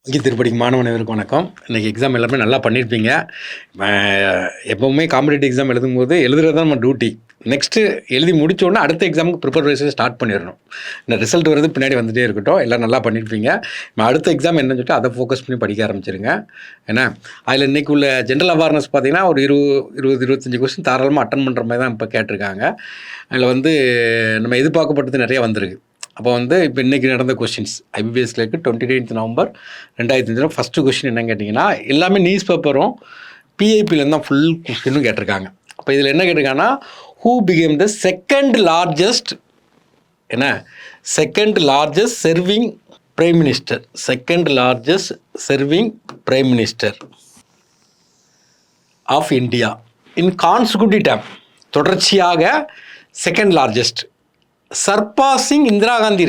இங்கே திருப்படிக்கு மாணவனவருக்கு வணக்கம். இன்றைக்கி எக்ஸாம் எல்லாமே நல்லா பண்ணியிருப்பீங்க. எப்போவுமே காம்படிட்டிவ் எக்ஸாம் எழுதும்போது எழுதுறது தான் நம்ம டியூட்டி. நெக்ஸ்ட்டு எழுதி முடித்தோடனே அடுத்த எக்ஸாமுக்கு ப்ரிப்பரேஷன் ஸ்டார்ட் பண்ணிடணும். இந்த ரிசல்ட் வரது பின்னாடி வந்துகிட்டே இருக்கட்டும். எல்லாம் நல்லா பண்ணியிருப்பீங்க. அடுத்த எக்ஸாம் என்னன்னு சொல்லிட்டு அதை ஃபோக்கஸ் பண்ணி படிக்க ஆரம்பிச்சிருங்க. ஏன்னா அதில் இன்றைக்கி உள்ள ஜென்ரல் அவேர்னஸ் பார்த்திங்கன்னா ஒரு 25 கொஸ்டின் தாராளமாக அட்டன் பண்ணுற மாதிரி தான் இப்போ கேட்டிருக்காங்க. அதில் நம்ம எதிர்பார்க்கப்பட்டது நிறையா வந்திருக்கு. அப்போ இப்போ இன்றைக்கி நடந்த கொஷின்ஸ் ஐபிபிஎஸ்லேக்கு 29 நவம்பர் 2005 ஃபஸ்ட்டு கொஷின் என்னன்னு கேட்டிங்கன்னா எல்லாமே நியூஸ் பேப்பரும் பிஐபியிலேருந்து தான் ஃபுல் கொஷினும் கேட்டிருக்காங்க. அப்போ இதில் என்ன கேட்டிருக்காங்கன்னா who became the second largest serving prime minister of India in consecutive time, தொடர்ச்சியாக second largest, surpassing Indira Gandhi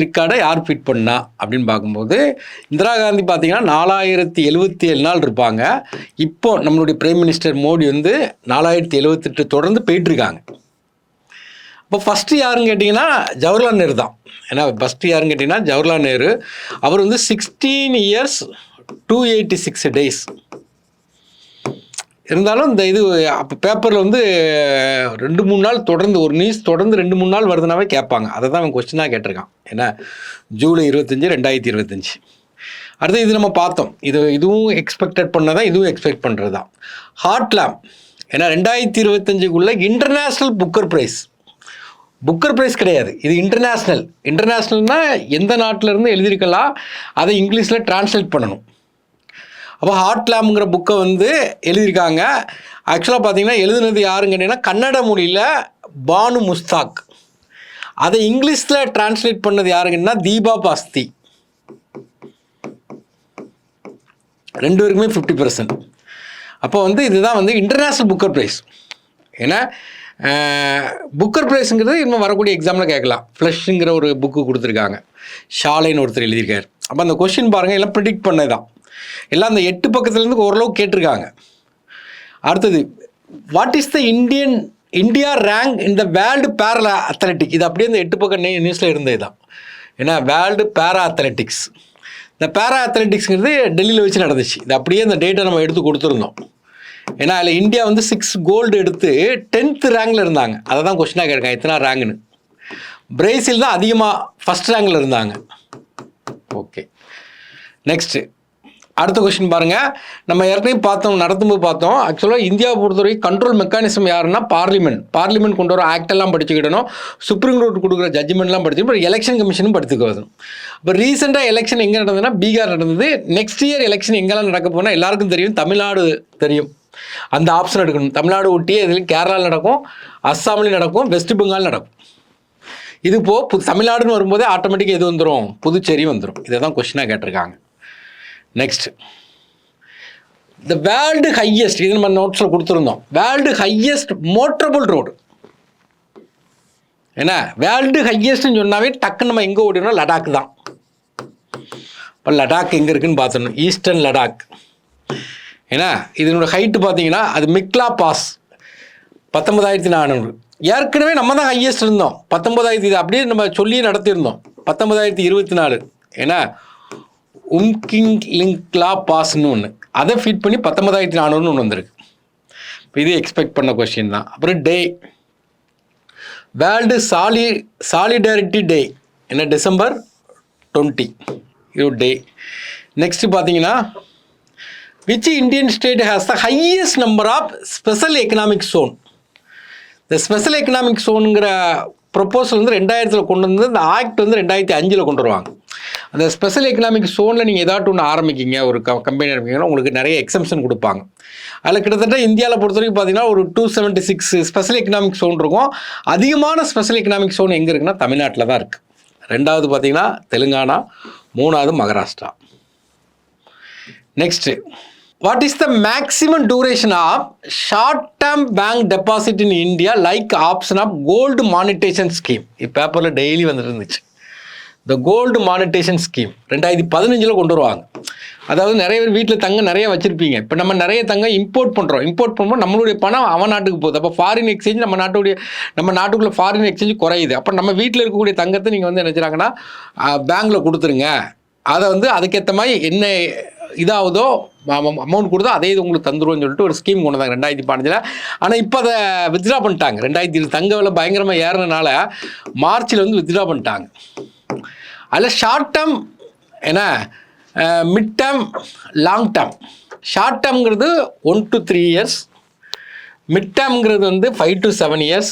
ரிக்கார்டை யார் ஃபீட் பண்ணா அப்படின்னு பார்க்கும்போது இந்திரா காந்தி பார்த்தீங்கன்னா 4077 நாள் இருப்பாங்க. இப்போ நம்மளுடைய பிரைம் மினிஸ்டர் மோடி 4078 தொடர்ந்து போயிட்டுருக்காங்க. இப்போ ஃபஸ்ட்டு யாருன்னு கேட்டிங்கன்னா ஜவஹர்லால் நேரு தான். ஏன்னா ஃபஸ்ட்டு யாருன்னு கேட்டிங்கன்னா ஜவஹர்லால் நேரு. அவர் 16 years 286 days இருந்தாலும் இந்த இது அப்போ பேப்பரில் 2-3 நாள் தொடர்ந்து ஒரு நியூஸ் தொடர்ந்து 2-3 நாள் வருதுனாவே கேட்பாங்க. அதை தான் அவன் கொஸ்டினாக கேட்டிருக்கான். ஏன்னா ஜூலை 25, 2025. அடுத்து இது நம்ம பார்த்தோம். இதுவும் எக்ஸ்பெக்டட் பண்ணதான், இதுவும் எக்ஸ்பெக்ட் பண்ணுறது தான். ஹார்ட்லாம் ஏன்னா 2025 இன்டர்நேஷ்னல் புக்கர் ப்ரைஸ் கிடையாது, இது இன்டர்நேஷ்னல்னால் எந்த நாட்டிலேருந்து எழுதியிருக்கலாம், அதை இங்கிலீஷில் டிரான்ஸ்லேட் பண்ணணும். அப்போ ஹார்ட்லாம்ங்கிற புக்கை எழுதியிருக்காங்க. ஆக்சுவலாக பார்த்தீங்கன்னா எழுதுனது யாருன்னு கேட்டிங்கன்னா கன்னட மொழியில் பானு முஸ்தாக். அதை இங்கிலீஷில் டிரான்ஸ்லேட் பண்ணது யாருங்கன்னா தீபா பாஸ்தி. 2 பேருக்குமே 50%. அப்போ இதுதான் இன்டர்நேஷ்னல் புக்கர் ப்ரைஸ். ஏன்னா புக்கர் ப்ரைஸுங்கிறது இன்னும் வரக்கூடிய எக்ஸாமில் கேட்கலாம். ஃப்ளஷ்ங்கிற ஒரு புக்கு கொடுத்துருக்காங்க, ஷாலைன்னு ஒருத்தர் எழுதியிருக்காரு. அப்போ அந்த கொஷின் பாருங்கள், எல்லாம் ப்ரிடிக்ட் பண்ணதான், எல்லாம் அந்த 8 பக்கத்துலேருந்து ஓரளவு கேட்டிருக்காங்க. அடுத்தது what is the India rank in the world பேரா அத்லெட்டிக். இது அப்படியே இந்த 8 பக்கம் நியூஸில் இருந்தது தான். ஏன்னா வேர்ல்டு பேரா அத்லெட்டிக்ஸ், இந்த பேரா அத்லெட்டிக்ஸுங்கிறது டெல்லியில் வச்சு நடந்துச்சு. இது அப்படியே இந்த டேட்டை நம்ம எடுத்து கொடுத்துருந்தோம். ஏன்னா அதில் இந்தியா 6 கோல்டு எடுத்து 10th ரேங்கில் இருந்தாங்க. அதை தான் கொஸ்டினாக கேட்காங்க, எத்தனை ரேங்குன்னு. பிரேசில் தான் அதிகமாக ஃபஸ்ட் ரேங்கில் இருந்தாங்க. ஓகே, நெக்ஸ்ட்டு அடுத்த கொஸ்டின் பாருங்கள். நம்ம ஏற்கனவே நடத்தும்போது பார்த்தோம். ஆக்சுவலாக இந்தியாவை பொறுத்தவரைக்கும் கண்ட்ரோல் மெக்கானிசம் யாருன்னா பார்லிமெண்ட் கொண்டு வர ஆக்ட் எல்லாம் படிச்சுக்கிடணும், சுப்ரீம் கோர்ட் கொடுக்குற ஜட்ஜ்மெண்ட்லாம் படிச்சுக்கணும், அப்புறம் எலெக்ஷன் கமிஷனும் படிச்சுக்கணும். இப்போ ரீசெண்டாக எலெக்ஷன் எங்கே நடந்ததுன்னா பீகார் நடந்தது. நெக்ஸ்ட் இயர் எலெக்ஷன் எங்கெல்லாம் நடக்க போனால் எல்லாருக்கும் தெரியும், தமிழ்நாடு தெரியும். அந்த ஆப்ஷன் எடுக்கணும். தமிழ்நாடு ஒட்டியே இதில் கேரளாவில் நடக்கும், அஸ்ஸாம்லேயும் நடக்கும், வெஸ்ட் பெங்கால் நடக்கும். இது தமிழ்நாடுன்னு வரும்போதே ஆட்டோமேட்டிக்காக எது வந்துடும், புதுச்சேரி வந்துடும். இதை தான் கொஸ்டினாக கேட்டிருக்காங்க. நெக்ஸ்ட் த வேர்ல்டு ஹையஸ்ட், இது நம்ம நோட்ஸில் கொடுத்துருந்தோம், வேர்ல்டு ஹையஸ்ட் மோட்டரபிள் ரோடு. ஏன்னா வேர்ல்டு ஹையஸ்ட்னு சொன்னாவே டக்குன்னு நம்ம எங்கே ஓடினோம், லடாக் தான். இப்போ லடாக் எங்கே இருக்குதுன்னு பார்த்துடணும், ஈஸ்டர்ன் லடாக். ஏன்னா இதனோட ஹைட்டு பார்த்தீங்கன்னா அது மிக்லா பாஸ் 19,400. ஏற்கனவே நம்ம தான் ஹையஸ்ட் இருந்தோம் 19,000. இது அப்படியே நம்ம சொல்லி நடத்தியிருந்தோம் 19,024. ஏன்னா உம்கிங்லிங்க்லா பாஸ்ன்னு ஒன்று, அதை ஃபீட் பண்ணி 19,400 ஒன்று வந்திருக்கு. இது எக்ஸ்பெக்ட் பண்ண கொஸ்டின் தான். அப்புறம் டே, வேர்ல்டு சாலிடாரிட்டி டே, என்ன டிசம்பர் 20 இது டே. நெக்ஸ்ட் பார்த்தீங்கன்னா which Indian state has the highest number of special economic zone. இந்த ஸ்பெஷல் எக்கனாமிக் ஜோனுங்கிற ப்ரொப்போசல் 2000 கொண்டு வந்து இந்த ஆக்ட் 2005 கொண்டு வருவாங்க. அந்த ஸ்பெஷல் எக்கனாமிக் ஜோனில் நீங்கள் ஏதாட்டும் ஒன்று ஆரம்பிக்கிங்க, ஒரு கம்பெனி ஆரம்பிக்கிங்கன்னா உங்களுக்கு நிறைய எக்ஸம்ஷன் கொடுப்பாங்க. அதில் கிட்டத்தட்ட இந்தியாவில் பொறுத்த வரைக்கும் பார்த்தீங்கன்னா ஒரு 276 ஸ்பெஷல் எக்கனாமிக் ஜோன் இருக்கும். அதிகமான ஸ்பெஷல் எக்கனாமிக் ஜோன் எங்கே இருக்குன்னா தமிழ்நாட்டில் தான் இருக்குது. 2வது பார்த்தீங்கன்னா தெலுங்கானா, 3வது Maharashtra. Next what is the maximum duration of short term bank deposit in India like option of gold monetisation scheme. பேப்பரில் டெய்லி வந்துட்டு இருந்துச்சு. இந்த கோல்டு மானிட்டேஷன் ஸ்கீம் 2015 கொண்டு வருவாங்க. அதாவது நிறைய பேர் வீட்டில் நிறைய வச்சுருப்பீங்க. இப்போ நம்ம நிறைய இம்போர்ட் பண்ணும்போது நம்மளுடைய பணம் அவன் நாட்டுக்கு போகுது. அப்போ ஃபாரின் எக்ஸ்சேஞ்ச் நம்ம நாட்டுக்குள்ளே ஃபாரின் எக்ஸ்சேஞ்ச் குறையுது. அப்போ நம்ம வீட்டில் இருக்கக்கூடிய தங்கத்தை நீங்கள் என்ன செய்கிறாங்கன்னா பேங்க்கில் கொடுத்துருங்க, அதை வந்து அதுக்கேற்ற மாதிரி என்ன இதாகுதோ அமௌண்ட் கொடுத்தா அதே இது உங்களுக்கு தந்துருவோம்னு சொல்லிட்டு ஒரு ஸ்கீம் கொண்டு வந்தாங்க 2015. ஆனால் இப்போ அதை வித்ட்ரா பண்ணிட்டாங்க. 2000 தங்க விலை பயங்கரமாக ஏறினால மார்ச்சில் வந்து வித்ட்ரா பண்ணிட்டாங்க. அதில் ஷார்ட் டேர்ம் ஏன்னா mid term, long term. Short டேர்ம்ங்கிறது 1 to 3 years, மிட் டேர்ம்ங்கிறது வந்து 5 to 7 years,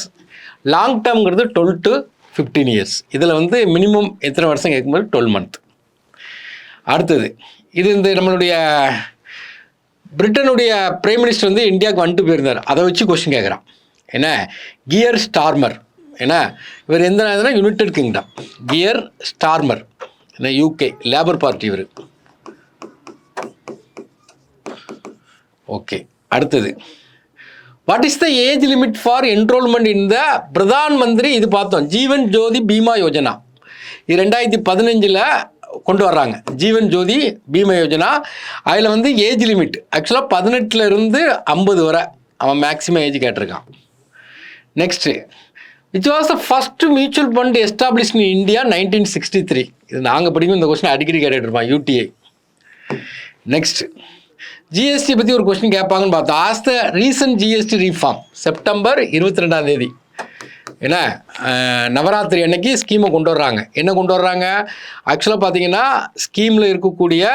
லாங் டேர்ம்ங்கிறது 12 to 15 years. இதில் வந்து மினிமம் எத்தனை வருஷம் கேட்கும்போது 12 month. அடுத்தது இது இந்த நம்மளுடைய பிரிட்டனுடைய பிரைம் மினிஸ்டர் வந்து இந்தியாவுக்கு வந்துட்டு போயிருந்தார். அதை வச்சு கொஸ்டின் கேட்குறான். என்ன கியர் ஸ்டார்மர், ஏன்னா இவர் எந்த இதுனா யுனைடெட் கிங்டம். கியர் ஸ்டார்மர் என்ன யூகே லேபர் பார்ட்டி இவர். ஓகே, அடுத்தது what is the age limit for enrolment in the Pradhan Mantri, இது பார்த்தோம், ஜீவன் ஜோதி பீமா யோஜனா. இது 2015 கொண்டு வர்றாங்க, ஜீவன் ஜோதி பீமா யோஜனா. அதில் வந்து ஏஜ் லிமிட் ஆக்சுவலாக 18 இருந்து 50 வரை அவன் மேக்ஸிமம் ஏஜ் கேட்டிருக்கான். Next which was the first mutual fund established in India 1963. இது நாங்கள் படிக்கும் இந்த கொஸ்டின் அடிக்கடி கேட்டுட்டு இருப்பான் யூடிஐ. நெக்ஸ்ட் ஜிஎஸ்டி பற்றி ஒரு கொஸ்டின் கேட்பாங்கன்னு பார்த்தோம். As the recent GST reform September 22 ஏன்னா நவராத்திரி அன்னைக்கு ஸ்கீமை கொண்டு வர்றாங்க. என்ன கொண்டு வர்றாங்க ஆக்சுவலாக பார்த்தீங்கன்னா ஸ்கீமில் இருக்கக்கூடிய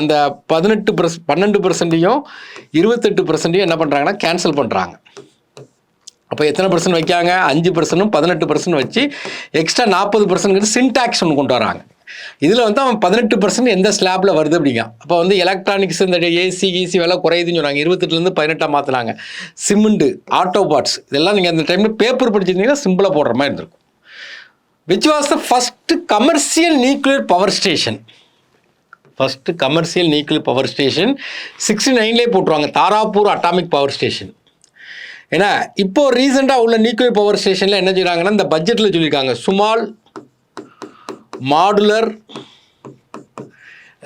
அந்த 12%, 28% என்ன பண்ணுறாங்கன்னா கேன்சல் பண்ணுறாங்க. அப்போ எத்தனை பர்சன்ட் வைக்காங்க, 5%, 18% வச்சு எக்ஸ்ட்ரா 40% சின்டாக்ஸ் ஒன்று கொண்டு வராங்க. இதில் வந்து அவன் 18% எந்த ஸ்லாப்பில் வருது அப்படிங்க. அப்போ வந்து எலக்ட்ரானிக்ஸ் இந்த ஏசி கீசி விலை குறையுதுன்னு சொன்னாங்க. 28 18 மாற்றினாங்க. சிமெண்ட்டு, ஆட்டோ பார்ட்ஸ் இதெல்லாம் நீங்கள் அந்த டைமில் பேப்பர் படிச்சிருந்தீங்கன்னா சிம்பிளாக போடுற மாதிரி இருந்திருக்கும். Which was the first commercial nuclear power station. First commercial nuclear power station 69 போட்டுருவாங்க, தாராப்பூர் அட்டாமிக் பவர் ஸ்டேஷன். ஏன்னா இப்போ ரீசெண்டாக உள்ள நியூக்ளியர் பவர் ஸ்டேஷனில் என்ன செய்கிறாங்கன்னா இந்த பட்ஜெட்டில் சொல்லியிருக்காங்க ஸ்மால் மாடுலர்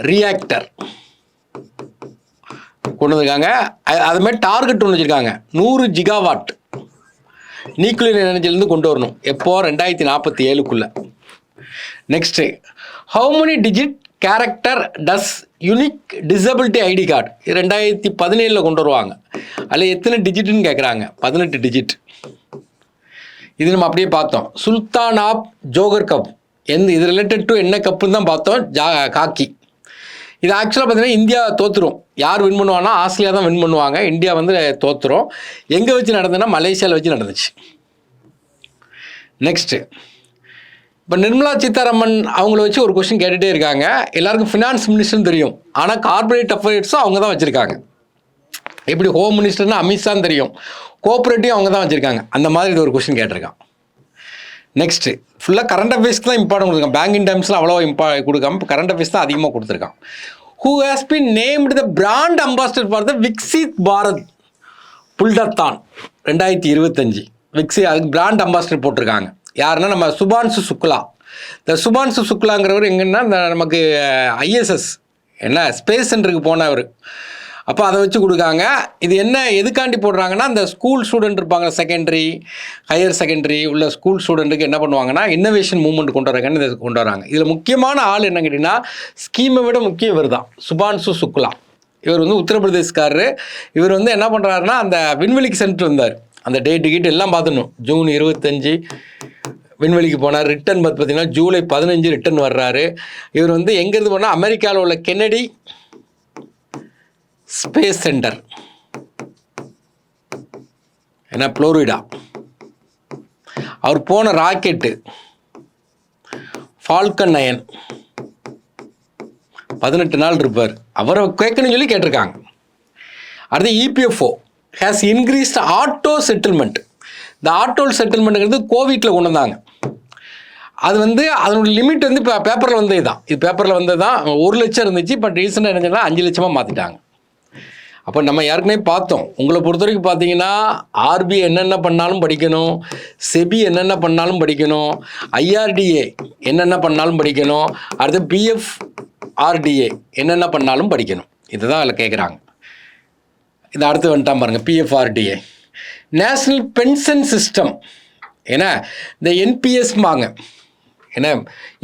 ரியாக்டர் கொண்டு வந்திருக்காங்க. அது மாதிரி டார்கெட் ஒன்று வச்சுருக்காங்க, 100 ஜிகாவாட் நியூக்ளியர் எனர்ஜிலேருந்து கொண்டு வரணும். எப்போ 2047. Next how many digit character does unique disability ID card 2017 கொண்டு வருவாங்க. அதில் எத்தனை டிஜிட்னு கேட்குறாங்க, 18 டிஜிட். இது நம்ம அப்படியே பார்த்தோம். சுல்தான் ஆஃப் ஜோகர் கப் இது ரிலேட்டட் டு என்ன கப்புன்னு தான் பார்த்தோம், காக்கி. இது ஆக்சுவலாக பார்த்தீங்கன்னா இந்தியா தோற்றுரும். யார் வின் பண்ணுவாங்கன்னா ஆஸ்திரேலியா தான் வின் பண்ணுவாங்க. இந்தியா வந்து தோற்றுரும். எங்கே வச்சு நடந்ததுன்னா மலேசியாவில் வச்சு நடந்துச்சு. நெக்ஸ்ட்டு இப்போ நிர்மலா சீதாராமன் அவங்கள வச்சு ஒரு கொஸ்டின் கேட்டுகிட்டே இருக்காங்க. எல்லாருக்கும் ஃபினான்ஸ் மினிஸ்டர்னு தெரியும், ஆனால் கார்பரேட் அஃபேர்ஸும் அவங்க தான் வச்சுருக்காங்க. எப்படி ஹோம் மினிஸ்டர்னு அமித்ஷான்னு தெரியும், கோஆப்ரேட்டிவ் அவங்க தான் வச்சுருக்காங்க. அந்த மாதிரி இது ஒரு கொஸ்டின் கேட்டிருக்கான். நெக்ஸ்ட்டு ஃபுல்லாக கரண்ட் அஃபேர்ஸ்க்கு தான் இம்பார்ட்டன் கொடுத்துருக்கான். பேங்கிங் டைம்ஸில் அவ்வளோ கொடுக்காம கரண்ட் அஃபேர்ஸ் தான் அதிகமாக கொடுத்துருக்கான். Who has been named the brand ambassador for the Viksit Bharat buildathon 2025. அதுக்கு பிராண்ட் அம்பாசிடர் போட்டிருக்காங்க. யாருன்னா நம்ம சுபான்சு சுக்லா. இந்த சுபான்சு சுக்லாங்கிறவர் எங்கன்னா இந்த நமக்கு ஐஎஸ்எஸ் என்ன ஸ்பேஸ் சென்டருக்கு போனவர். அப்போ அதை வச்சு கொடுக்காங்க. இது என்ன எதுக்காண்டி போடுறாங்கன்னா அந்த ஸ்கூல் ஸ்டூடெண்ட் இருப்பாங்க, செகண்டரி ஹையர் செகண்டரி உள்ள ஸ்கூல் ஸ்டூடெண்ட்டுக்கு என்ன பண்ணுவாங்கன்னா இன்னோவேஷன் மூவ்மெண்ட் கொண்டு வராங்கன்னு இதை கொண்டு வராங்க. இதில் முக்கியமான ஆள் என்ன கேட்டிங்கன்னா ஸ்கீமை விட முக்கியம் இவர் தான், சுபான்சு சுக்லா. இவர் வந்து உத்தரப்பிரதேஷ்காரரு. இவர் வந்து என்ன பண்ணுறாருன்னா அந்த விண்வெளிக்கு சென்று வந்தார். அந்த டிக்கெட் எல்லாம் பார்த்துடணும். ஜூன் 25 விண்வெளிக்கு போனார். ரிட்டர்ன் பார்த்தீங்கன்னா ஜூலை 15 ரிட்டர்ன் வர்றாரு. இவர் வந்து எங்கேருந்து போனால் அமெரிக்காவில் உள்ள கென்னடி ஸ்பேஸ் சென்டர் என்ன புளோரிடா, அவர் போன ராக்கெட்டு ஃபால்கன் 9 18 நாள் இருப்பார். அவரை கேட்கணும்னு சொல்லி கேட்டிருக்காங்க. அடுத்து EPFO has increased auto settlement. இந்த ஆட்டோ செட்டில்மெண்ட்டுங்கிறது கோவிட்டில் கொண்டு வந்தாங்க. அது வந்து அதனுடைய லிமிட் வந்து இப்போ பேப்பரில் வந்தது தான். இது பேப்பரில் வந்தது தான். 1 லட்சம் இருந்துச்சு. இப்போ ரீசெண்டாக என்ன சொன்னால் 5 லட்சமாக மாற்றிட்டாங்க. அப்போ நம்ம ஏற்கனவே பார்த்தோம். உங்களை பொறுத்த வரைக்கும் பார்த்தீங்கன்னா ஆர்பிஐ என்னென்ன பண்ணாலும் படிக்கணும், செபி என்னென்ன பண்ணாலும் படிக்கணும், ஐஆர்டிஏ என்னென்ன பண்ணாலும் படிக்கணும், அடுத்து பிஎஃப்ஆர்டிஏ என்னென்ன பண்ணாலும் படிக்கணும். இதுதான் அதில் கேட்குறாங்க. இது அடுத்து வந்துட்டான் பாருங்கள், பிஎஃப்ஆர்டிஏ நேஷ்னல் பென்ஷன் சிஸ்டம். ஏன்னா இந்த என்பிஎஸ்மாங்க, ஏன்னா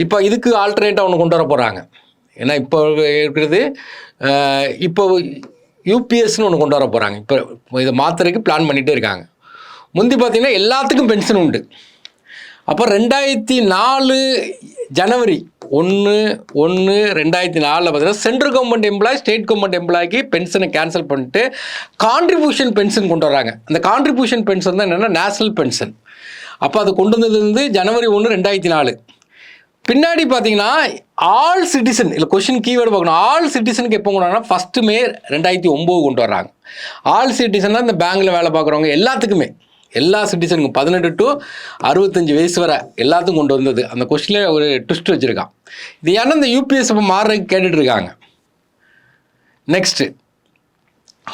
இப்போ இதுக்கு ஆல்டர்னேட்டாக ஒன்று கொண்டு வர போகிறாங்க. ஏன்னா இப்போ இருக்கிறது இப்போ யூபிஎஸ்ன்னு ஒன்று கொண்டு வர போகிறாங்க. இப்போ இதை மாற்றுறதுக்கு பிளான் பண்ணிகிட்டே இருக்காங்க. முந்தி பார்த்திங்கன்னா எல்லாத்துக்கும் பென்ஷன் உண்டு. அப்போ 2004 ஜனவரி 1/1/2004 பார்த்தீங்கன்னா central government employee state government எம்ப்ளாய்க்கு பென்ஷனை கேன்சல் பண்ணிட்டு கான்ட்ரிபியூஷன் பென்ஷன் கொண்டு வராங்க. அந்த கான்ட்ரிபியூஷன் பென்ஷன் தான் என்னென்னா நேஷனல் பென்ஷன். அப்போ அது கொண்டு வந்தது ஜனவரி 1, 2004. பின்னாடி பார்த்தீங்கன்னா ஆல் சிட்டிசன் இல்லை கொஷின் கீவேர்டு பார்க்கணும். ஆல் சிட்டிசனுக்கு எப்போ கொண்டு வராங்கன்னா 1 மே 2009 கொண்டு வர்றாங்க. ஆல் சிட்டிசன்னா இந்த பேங்கில் வேலை பார்க்குறவங்க எல்லாத்துக்குமே, எல்லா சிட்டிசனுக்கும் 18 to 65 வயசு வரை எல்லாத்துக்கும் கொண்டு வந்தது. அந்த கொஸ்டினில் ஒரு ட்விஸ்ட் வச்சுருக்கான். இது ஏன்னா இந்த யூபிஎஸ் இப்போ மாறுறதுக்கு கேட்டுட்ருக்காங்க. Next,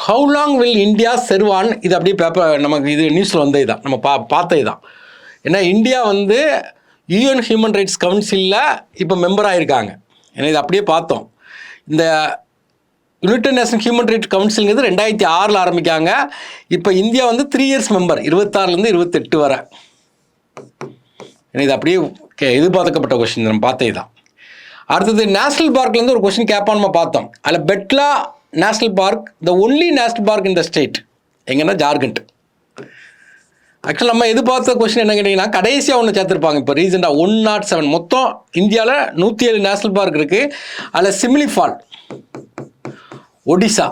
how long will India serve on, இது அப்படியே பேப்பர் நமக்கு இது நியூஸில் வந்தது தான், நம்ம பார்த்தது தான். ஏன்னா இந்தியா வந்து யூஎன் ஹியூமன் ரைட்ஸ் கவுன்சிலில் இப்போ மெம்பர் ஆகிருக்காங்க. ஏன்னா இது அப்படியே பார்த்தோம். இந்த யுனைடெட் நேஷன் ஹியூமன் ரைட்ஸ் கவுன்சிலுங்கிறது 2006 ஆரம்பிக்காங்க. இப்போ இந்தியா வந்து 3 years மெம்பர், 26 to 28 வரை. இது அப்படியே எதிர்பார்க்கப்பட்ட கொஸ்டின், நம்ம பார்த்தது தான். அடுத்தது நேஷனல் பார்க்லேருந்து ஒரு கொஸ்டின் கேட்பான்னு நம்ம பார்த்தோம். அதில் Betla national park the only national park இந்த ஸ்டேட் எங்கன்னா ஜார்க்கண்ட். ஆக்சுவலாக நம்ம எதிர்பார்த்த கொஸ்டின் என்ன கேட்டிங்கன்னா கடைசியாக ஒன்று சேர்த்துருப்பாங்க. இப்போ ரீசெண்டாக 107 மொத்தம் இந்தியாவில் 107 நேஷனல் பார்க் இருக்குது. அதில் சிம்லி ஃபால் ஒடிசா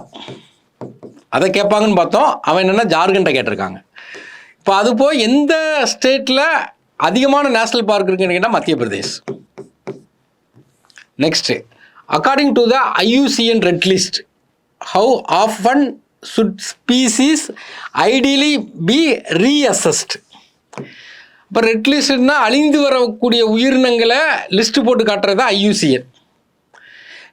அதை கேட்பாங்கன்னு பார்த்தோம். அவன் என்னென்னா ஜார்க்கண்டை கேட்டிருக்காங்க. இப்போ அது போய் எந்த ஸ்டேட்டில் அதிகமான நேஷனல் பார்க் இருக்குன்னு கேட்டால் Madhya Pradesh. Next, according to the IUCN red list how often should species ideally be reassessed. இப்போ ரெட் லிஸ்ட்னா அழிந்து வரக்கூடிய உயிரினங்களை லிஸ்ட்டு போட்டு காட்டுறது தான் IUCN.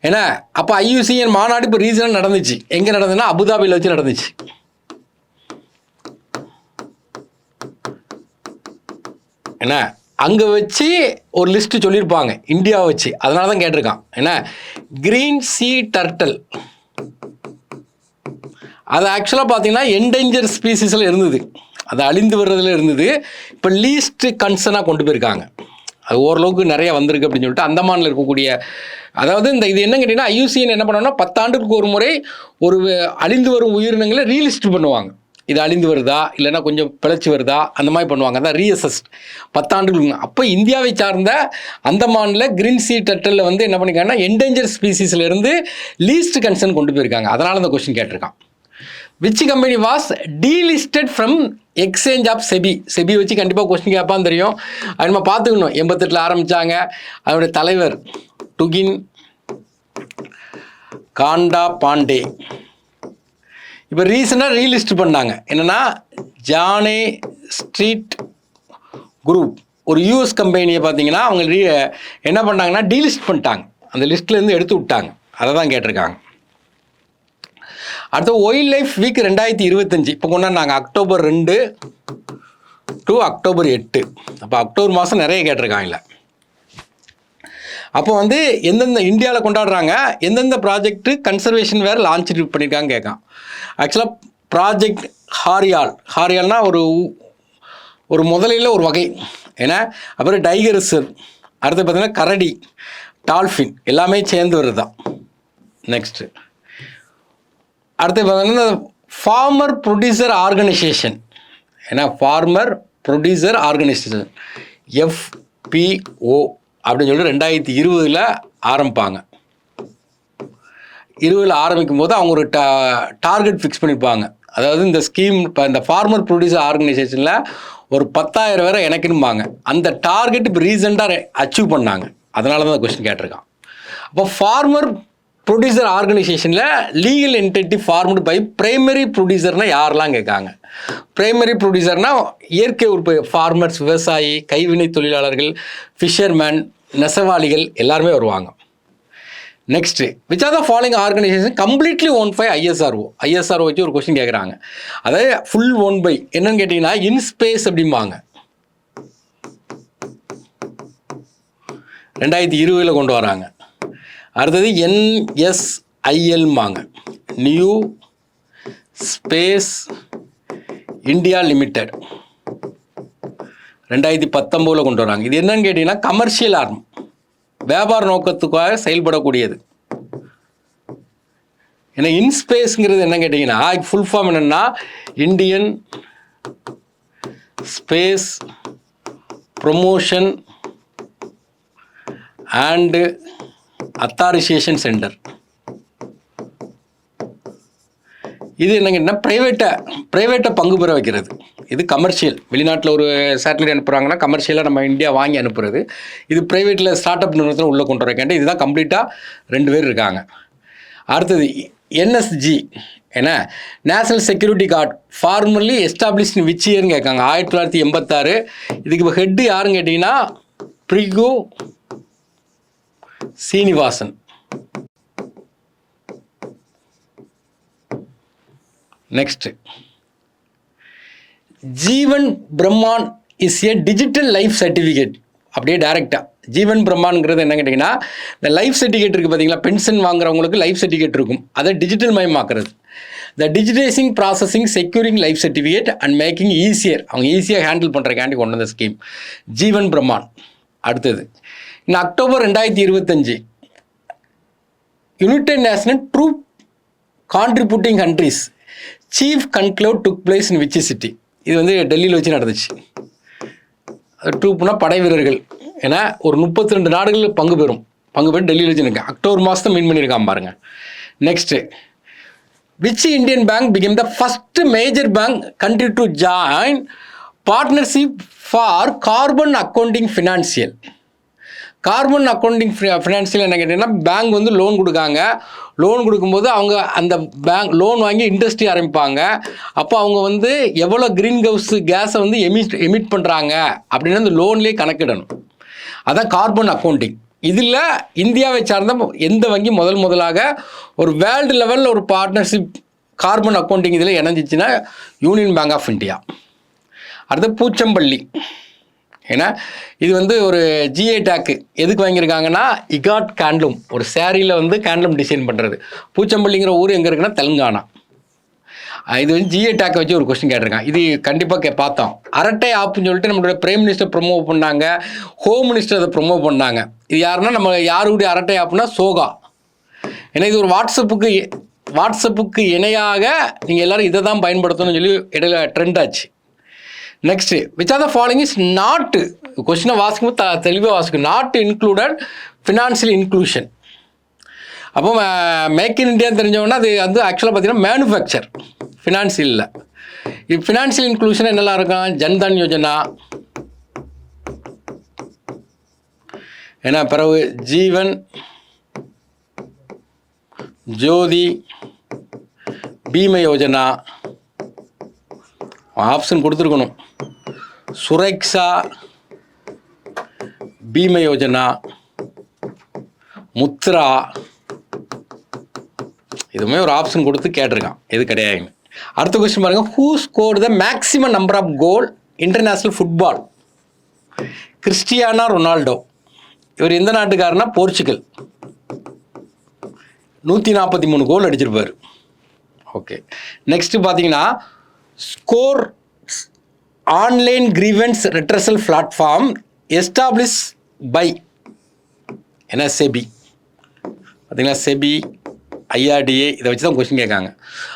ஏன்னா அப்போ IUCN மாநாடு இப்போ ரீசனாக நடந்துச்சு. எங்கே நடந்ததுன்னா அபுதாபியில் வச்சு நடந்துச்சு. ஏன்னா அங்கே வச்சு ஒரு லிஸ்ட்டு சொல்லியிருப்பாங்க இந்தியாவை வச்சு, அதனால தான் கேட்டிருக்கான். ஏன்னா கிரீன் சீ டர்ட்டல் அது ஆக்சுவலாக பார்த்தீங்கன்னா என்டேஞ்சர் ஸ்பீசிஸில் இருந்தது, அது அழிந்து வர்றதுல இருந்தது. இப்போ லீஸ்ட் கன்சர்னாக கொண்டு போயிருக்காங்க. அது ஓரளவுக்கு நிறைய வந்திருக்கு அப்படின்னு சொல்லிட்டு அந்தமானில் இருக்கக்கூடிய, அதாவது இந்த இது என்ன கேட்டிங்கன்னா IUCN என்ன பண்ணோம்னா 10 ஆண்டுக்கு ஒரு முறை ஒரு அழிந்து வரும் உயிரினங்களை ரீலிஸ்ட் பண்ணுவாங்க. இது அழிந்து வருதா இல்லைன்னா கொஞ்சம் பிழைச்சி வருதா அந்த மாதிரி பண்ணுவாங்க. அதான் ரீஅசஸ்ட் 10 ஆண்டுகளுக்கு. அப்போ இந்தியாவை சார்ந்த அந்தமானில் கிரீன் சீ டர்ட்டலில் வந்து என்ன பண்ணியிருக்காங்கன்னா என்டேஞ்சர் ஸ்பீசிஸில் இருந்து லீஸ்ட் கன்சர்ன் கொண்டு போயிருக்காங்க. அதனால் அந்த கொஸ்டின் கேட்டிருக்கான். Which company was delisted from exchange of SEBI. SEBI வச்சு கண்டிப்பாக கொஸ்டின் கேட்பான்னு தெரியும். அது நம்ம பார்த்துக்கணும். 88 ஆரம்பித்தாங்க. அதனுடைய தலைவர் டுகின் காண்டா பாண்டே. இப்போ ரீசெண்டாக ரீலிஸ்ட் பண்ணாங்க. என்னென்னா ஜானே ஸ்ட்ரீட் குரூப் ஒரு யூஎஸ் கம்பெனியை பார்த்தீங்கன்னா அவங்க என்ன பண்ணாங்கன்னா டீலிஸ்ட் பண்ணிட்டாங்க. அந்த லிஸ்ட்லேருந்து எடுத்து விட்டாங்க. அதை தான் கேட்டிருக்காங்க. அடுத்து வைல்ட் லைஃப் வீக் 2025 இப்போ கொண்டாடினாங்க. October 2 to October 8. அப்போ அக்டோபர் மாதம் நிறைய கேட்டிருக்காங்கல்ல. அப்போ வந்து எந்தெந்த இந்தியாவில் கொண்டாடுறாங்க, எந்தெந்த ப்ராஜெக்ட்டு கன்சர்வேஷன் வேறு லான்ச் பண்ணியிருக்காங்க கேட்கான். ஆக்சுவலாக ப்ராஜெக்ட் ஹாரியால்னா ஒரு முதலையில் ஒரு வகை. ஏன்னா அப்புறம் டைகர் ரிசர்வ், அடுத்து பார்த்தீங்கன்னா கரடி, டால்ஃபின் எல்லாமே சேர்ந்து வருது தான். நெக்ஸ்ட்டு அடுத்து பார்த்தீங்கன்னா ஃபார்மர் ப்ரொடியூசர் ஆர்கனைசேஷன். ஏன்னா ஃபார்மர் ப்ரொடியூசர் ஆர்கனைசேஷன் FPO அப்படின்னு சொல்லி 2020 ஆரம்பிப்பாங்க. 20 ஆரம்பிக்கும் போது அவங்க ஒரு டார்கெட் ஃபிக்ஸ் பண்ணியிருப்பாங்க. அதாவது இந்த ஸ்கீம் இப்போ இந்த ஃபார்மர் ப்ரொடியூசர் ஆர்கனைசேஷனில் ஒரு 10,000 பேரை எனக்குன்னுபாங்க. அந்த டார்கெட் இப்போ ரீசெண்டாக அச்சீவ் பண்ணாங்க. அதனால தான் கொஸ்டின் கேட்டிருக்கான். அப்போ ஃபார்மர் ப்ரொடியூசர் ஆர்கனைசேஷனில் legal entity formed by primary ப்ரொடியூசர்னால் யாரெல்லாம் கேட்காங்க. பிரைமரி ப்ரொடியூசர்னால் இயற்கை உற்பத்தி ஃபார்மர்ஸ், விவசாயி, கைவினை தொழிலாளர்கள், ஃபிஷர்மேன், நெசவாளிகள் எல்லாருமே வருவாங்க. Next which are the following organisation completely own by ISRO வச்சு ஒரு கொஸ்டின் கேட்குறாங்க. அதாவது ஃபுல் ஓன் பை என்னன்னு கேட்டிங்கன்னா இன்ஸ்பேஸ் அப்படிம்பாங்க. 2020 கொண்டு வராங்க. அடுத்தது NSILமாங்க, நியூ ஸ்பேஸ் இந்தியா லிமிடெட் 2019 கொண்டு வராங்க. இது என்னன்னு கேட்டிங்கன்னா கமர்ஷியல் ஆர்ம். வியாபார நோக்கத்துக்காக செயல்படக்கூடியது. ஏன்னா இன்ஸ்பேஸ்ங்கிறது என்ன கேட்டிங்கன்னா ஃபுல் ஃபார்ம் என்னென்னா Indian space promotion and authorisation centre. இது என்ன கேட்டிங்கன்னா ப்ரைவேட்டை பங்கு பெற வைக்கிறது. இது கமர்ஷியல். வெளிநாட்டில் ஒரு சேட்டலைட் அனுப்புகிறாங்கன்னா கமர்ஷியலாக நம்ம இந்தியா வாங்கி அனுப்புறது. இது ப்ரைவேட்டில் ஸ்டார்ட் அப் நிறுவனத்தில் உள்ளே கொண்டு வரக்காண்டி இதுதான் கம்ப்ளீட்டாக 2 பேர் இருக்காங்க. அடுத்தது என்எஸ்ஜி ஏன்னா national security guard formerly established in which இயர்னு கேட்காங்க. 1986. இதுக்கு இப்போ ஹெட்டு யாருன்னு கேட்டிங்கன்னா Brighu Srinivasan. Next Jeevan Pramaan is a digital life certificate. அப்படியே டைரெக்டாக ஜீவன் பிரம்மான்ங்கிறது என்ன கேட்டிங்கன்னா இந்த லைஃப் சர்டிஃபிகேட் இருக்குது பார்த்தீங்களா, பென்ஷன் வாங்குறவங்களுக்கு லைஃப் சர்டிஃபிகேட் இருக்கும், அதை டிஜிட்டல் மயமாக்குறது. The digitising processing securing life certificate and making easier. அவங்க ஈஸியாக ஹேண்டில் பண்ணுறக்காண்டி கொண்டு வந்த ஸ்கீம் ஜீவன் பிரம்மான். அடுத்தது இந்த October 2025 United national troupe contributing countries chief conclude took place in which city. இது வந்து டெல்லியில் வச்சு நடந்துச்சு. ட்ரூப்னா படை வீரர்கள். ஏன்னா ஒரு 32 நாடுகள் பங்கு பெற்று டெல்லியில் வச்சுருக்கேன். அக்டோபர் மாதம் மீன் பண்ணியிருக்கான் பாருங்கள். Next which Indian bank became the first major bank country to join partnership for carbon accounting financial. Carbon accounting financial என்ன கேட்டிங்கன்னா பேங்க் வந்து லோன் கொடுக்காங்க. லோன் கொடுக்கும்போது அவங்க அந்த பேங்க் லோன் வாங்கி இண்டஸ்ட்ரி ஆரம்பிப்பாங்க. அப்போ அவங்க வந்து எவ்வளோ க்ரீன் ஹவுஸ் கேஸை வந்து எமிட் பண்ணுறாங்க அப்படின்னு அந்த லோன்லேயே கணக்கிடணும். அதான் கார்பன் அக்கௌண்டிங். இதில் இந்தியாவை சார்ந்த எந்த வங்கி முதலாக ஒரு வேர்ல்டு லெவலில் ஒரு பார்ட்னர்ஷிப் கார்பன் அக்கௌண்டிங் இதில் இணைஞ்சிச்சுன்னா யூனியன் பேங்க் ஆஃப் இந்தியா. அடுத்து பூச்சம்பள்ளி. ஏன்னா இது வந்து ஒரு ஜிஏ டேக்கு எதுக்கு வாங்கியிருக்காங்கன்னா இகாட் கேண்ட்லூம், ஒரு சேரீயில் வந்து கேண்ட்லூம் டிசைன் பண்ணுறது. பூச்சம்பள்ளிங்கிற ஊர் எங்கே இருக்குன்னா தெலுங்கானா. இது வந்து ஜிஏ டேக்கை வச்சு ஒரு கொஸ்டின் கேட்டிருக்காங்க. இது கண்டிப்பாக பார்த்தோம். அரட்டை ஆப்புன்னு சொல்லிட்டு நம்மளுடைய பிரைம் மினிஸ்டர் ப்ரொமோட் பண்ணாங்க, ஹோம் மினிஸ்டர் அதை ப்ரொமோட் பண்ணாங்க. இது யாருன்னா நம்ம யாருடைய அரட்டை ஆப்புனா சோகா. ஏன்னா இது ஒரு வாட்ஸ்அப்புக்கு இணையாக நீங்கள் எல்லோரும் இதை தான் பயன்படுத்தணும்னு சொல்லி இடையில ட்ரெண்ட் ஆச்சு. Next which are the following is not, கொஸ்டினை வாசிக்கும்போது தெளிவாக வாசிக்கும், நாட் இன்க்ளூடட் ஃபினான்ஷியல் இன்க்ளூஷன். அப்போ மேக் இன் இண்டியான்னு தெரிஞ்சவொன்னா அது வந்து ஆக்சுவலாக பார்த்தீங்கன்னா மேனுஃபேக்சர், ஃபினான்ஷியலில். இது ஃபினான்ஷியல் இன்க்ளூஷன் என்னெல்லாம் இருக்கும், ஜன்தன் யோஜனா, ஏன்னா பிறகு ஜீவன் ஜோதி பீம யோஜனா ஆப்ஷன் கொடுத்துருக்கணும், சுரக்ஷா பீம யோஜனா, முத்ரா, இதுவுமே ஒரு ஆப்ஷன் கொடுத்து கேட்டிருக்கான், எது கிடையாதுங்க. அடுத்த கொஸ்டின் பாருங்க, who score the maximum number of goal international football? Cristiano Ronaldo. இவர் எந்த நாட்டுக்காரனா போர்ச்சுகல். 143 கோல் அடிச்சிருப்பார். ஓகே, நெக்ஸ்ட் பார்த்தீங்கன்னா score online grievance redressal platform establish by என்ன செபி. பார்த்தீங்கன்னா செபி ஐஆர்டிஏ இதை வச்சு தான் கொஸ்டின் கேட்காங்க.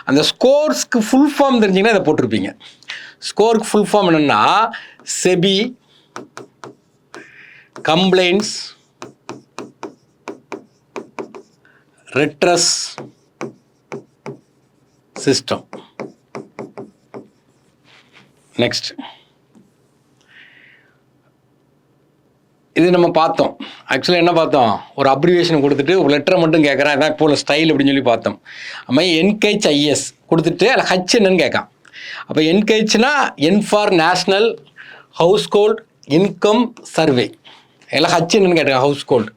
அந்த ஸ்கோர்ஸ்க்கு ஃபுல் ஃபார்ம் தெரிஞ்சிங்கன்னா இதை போட்டிருப்பீங்க. ஸ்கோருக்கு ஃபுல் ஃபார்ம் என்னென்னா SEBI complaints redress system. Next இது நம்ம பார்த்தோம். ஆக்சுவலாக என்ன பார்த்தோம், ஒரு அப்ரிவேஷன் கொடுத்துட்டு ஒரு லெட்டரை மட்டும் கேட்குறேன், இதான் இப்போ ஸ்டைல் அப்படின்னு சொல்லி பார்த்தோம். அது என்கேஹெச்ஐஎஸ் கொடுத்துட்டு அதில் ஹச் என்னன்னு கேட்கான். அப்போ என்கேஹெச்னா N for national household income survey, எல்லாம் ஹச் என்னன்னு கேட்டிருக்காங்க, ஹவுஸ் ஹோல்டு.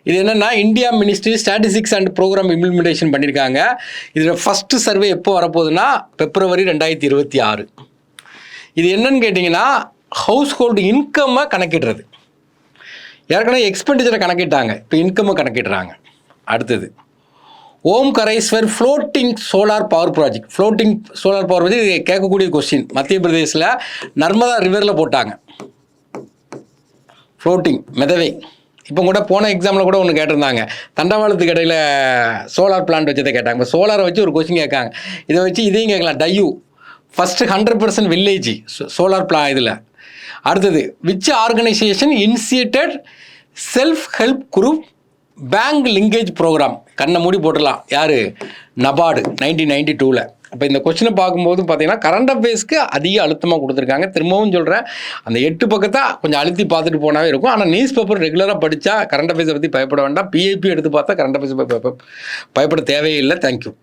இது என்னென்னா India ministry statistics and programme implementation பண்ணியிருக்காங்க. இதில் ஃபஸ்ட்டு சர்வே எப்போ வரப்போகுதுன்னா February 2026. இது என்னன்னு கேட்டிங்கன்னா ஹவுஸ் ஹோல்டு இன்கம்மை கணக்கிடுறது. ஏற்கனவே எக்ஸ்பெண்டிச்சரை கணக்கிட்டாங்க, இப்போ இன்கம்மை கணக்கிடுறாங்க. அடுத்தது Omkareshwar floating solar power project. Floating solar power பற்றி இது கேட்கக்கூடிய கொஸ்டின். மத்திய பிரதேசில் நர்மதா ரிவரில் போட்டாங்க. ஃப்ளோட்டிங் மெதவை இப்போ கூட போன எக்ஸாமில் கூட ஒன்று கேட்டிருந்தாங்க, தண்டவாளத்துக்கு இடையில சோலார் பிளான்ட் வச்சதை கேட்டாங்க. இப்போ சோலாரை வச்சு ஒரு கொஸ்டின் கேட்காங்க, இதை வச்சு இதையும் கேட்கலாம். டையூ ஃபஸ்ட்டு 100% வில்லேஜ் சோலார் இதில். அடுத்தது, which organisation initiated self help group bank linkage programme? கண்ணை மூடி போட்டுடலாம். யார்? நபார்டு 1992. அப்போ இந்த கொஸ்டினை பார்க்கும்போது பார்த்தீங்கன்னா கரண்ட் அஃபேர்ஸ்க்கு அதிக அழுத்தமாக கொடுத்துருக்காங்க. திரும்பவும் சொல்கிறேன், அந்த 8 பக்கத்தை கொஞ்சம் அழுத்தி பார்த்துட்டு போனாவே இருக்கும். ஆனால் நியூஸ் பேப்பர் ரெகுலராக படித்தா கரண்ட் அஃபேர்ஸை பற்றி பயப்பட வேண்டாம். பிஏபி எடுத்து பார்த்தா கரண்ட் அஃபேர்ஸ் பயப்பட தேவையில்லை. தேங்க்யூ.